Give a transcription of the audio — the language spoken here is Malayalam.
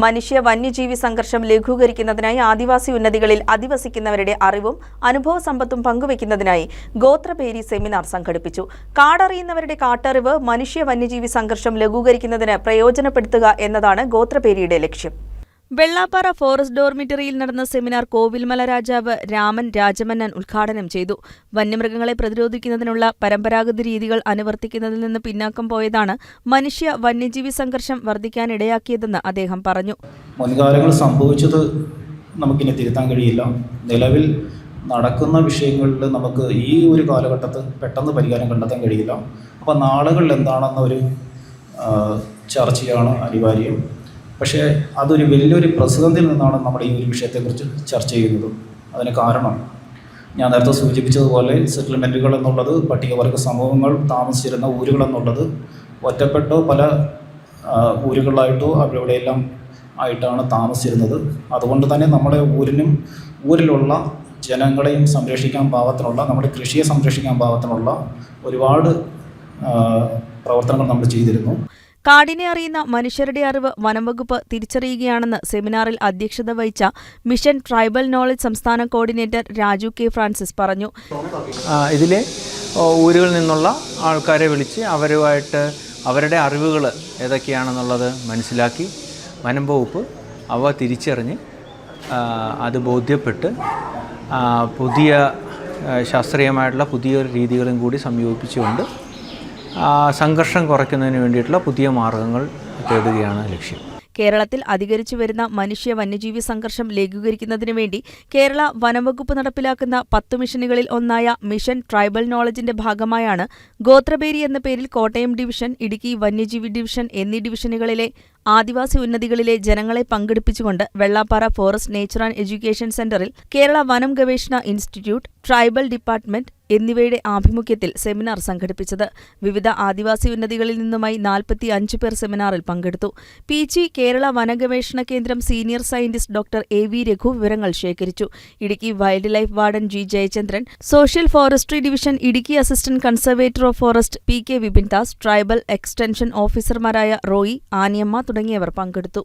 മനുഷ്യ വന്യജീവി സംഘർഷം ലഘൂകരിക്കുന്നതിനായി ആദിവാസി ഉന്നതികളിൽ അധിവസിക്കുന്നവരുടെ അറിവും അനുഭവ സമ്പത്തും പങ്കുവയ്ക്കുന്നതിനായി ഗോത്രപേരി സെമിനാർ സംഘടിപ്പിച്ചു. കാടറിയുന്നവരുടെ കാട്ടറിവ് മനുഷ്യ വന്യജീവി സംഘർഷം ലഘൂകരിക്കുന്നതിന് പ്രയോജനപ്പെടുത്തുക എന്നതാണ് ഗോത്രപേരിയുടെ ലക്ഷ്യം. വെള്ളാപ്പാറ ഫോറസ്റ്റ് ഡോർമിറ്ററിയിൽ നടന്ന സെമിനാർ കോവിൽമല രാജാവ് രാമൻ രാജമന്നൻ ഉദ്ഘാടനം ചെയ്തു. വന്യമൃഗങ്ങളെ പ്രതിരോധിക്കുന്നതിനുള്ള പരമ്പരാഗത രീതികൾ അനുവർത്തിക്കുന്നതിൽ നിന്ന് പിന്നാക്കം പോയതാണ് മനുഷ്യ വന്യജീവി സംഘർഷം വർദ്ധിക്കാനിടയാക്കിയതെന്ന് അദ്ദേഹം പറഞ്ഞു. മുൻകാലങ്ങൾ സംഭവിച്ചത് നമുക്കിനി തിരുത്താൻ കഴിയില്ല. നിലവിൽ നടക്കുന്ന വിഷയങ്ങളിൽ നമുക്ക് ഈ ഒരു കാലഘട്ടത്തിൽ പെട്ടെന്ന് പരിഹാരം കണ്ടെത്താൻ കഴിയില്ല. അപ്പോൾ നാളുകളിൽ എന്താണെന്നൊരു ചർച്ചയാണ് അനിവാര്യം. പക്ഷേ അതൊരു വലിയൊരു പ്രതിസന്ധിയിൽ നിന്നാണ് നമ്മൾ ഈ ഒരു വിഷയത്തെക്കുറിച്ച് ചർച്ച ചെയ്യുന്നത്. അതിന് കാരണം ഞാൻ നേരത്തെ സൂചിപ്പിച്ചതുപോലെ സെറ്റിൽമെൻറ്റുകൾ എന്നുള്ളത് പട്ടികവർഗ സമൂഹങ്ങൾ താമസിച്ചിരുന്ന ഊരുകൾ എന്നുള്ളത് ഒറ്റപ്പെട്ടോ പല ഊരുകളായിട്ടോ അവിടെയെല്ലാം ആയിട്ടാണ് താമസിച്ചിരുന്നത്. അതുകൊണ്ട് തന്നെ നമ്മുടെ ഊരിലുള്ള ജനങ്ങളെയും സംരക്ഷിക്കാൻ പാകത്തിനുള്ള, നമ്മുടെ കൃഷിയെ സംരക്ഷിക്കാൻ പാകത്തിനുള്ള ഒരുപാട് പ്രവർത്തനങ്ങൾ നമ്മൾ ചെയ്തിരുന്നു. കാടിനെ അറിയുന്ന മനുഷ്യരുടെ അറിവ് വനംവകുപ്പ് തിരിച്ചറിയുകയാണെന്ന് സെമിനാറിൽ അധ്യക്ഷത വഹിച്ച മിഷൻ ട്രൈബൽ നോളജ് സംസ്ഥാന കോർഡിനേറ്റർ രാജു കെ ഫ്രാൻസിസ് പറഞ്ഞു. ഇതിലെ ഊരുകളിൽ നിന്നുള്ള ആൾക്കാരെ വിളിച്ച് അവരുമായിട്ട് അവരുടെ അറിവുകൾ ഏതൊക്കെയാണെന്നുള്ളത് മനസ്സിലാക്കി വനം വകുപ്പ് അവ തിരിച്ചറിഞ്ഞ് അത് ബോധ്യപ്പെട്ട് പുതിയ ശാസ്ത്രീയമായിട്ടുള്ള പുതിയ രീതികളും കൂടി സംയോജിപ്പിച്ചുകൊണ്ട് സംഘർഷം കുറയ്ക്കുന്നതിന് വേണ്ടിയിട്ടുള്ള പുതിയ മാർഗങ്ങൾ തേടുകയാണ് ലക്ഷ്യം. കേരളത്തിൽ അധികരിച്ചു വരുന്ന മനുഷ്യ വന്യജീവി സംഘർഷം ലഘൂകരിക്കുന്നതിനു വേണ്ടി കേരള വനംവകുപ്പ് നടപ്പിലാക്കുന്ന 10 മിഷനുകളിൽ ഒന്നായ മിഷൻ ട്രൈബൽ നോളജിന്റെ ഭാഗമായാണ് ഗോത്രപേരി എന്ന പേരിൽ കോട്ടയം ഡിവിഷൻ, ഇടുക്കി വന്യജീവി ഡിവിഷൻ എന്നീ ഡിവിഷനുകളിലെ ആദിവാസി ഉന്നതികളിലെ ജനങ്ങളെ പങ്കെടുപ്പിച്ചുകൊണ്ട് Vellappara forest nature and education സെന്ററിൽ കേരള വനം ഗവേഷണ ഇൻസ്റ്റിറ്റ്യൂട്ട്, ട്രൈബൽ ഡിപ്പാർട്ട്മെന്റ് എന്നിവയുടെ ആഭിമുഖ്യത്തിൽ സെമിനാർ സംഘടിപ്പിച്ചത്. വിവിധ ആദിവാസി ഉന്നതികളിൽ നിന്നുമായി 45 പേർ സെമിനാറിൽ പങ്കെടുത്തു. പി.ജി. കേരള വനഗവേഷണ കേന്ദ്രം senior scientist doctor A V. Raghu വിവരങ്ങൾ ശേഖരിച്ചു. Idukki wild life warden G. Jayachandran, social forestry division Idukki assistant conservator of forest P K. Vipindas, tribal extension ഓഫീസർമാരായ റോയി, ആനിയമ്മ തുടങ്ങിയവർ പങ്കെടുത്തു.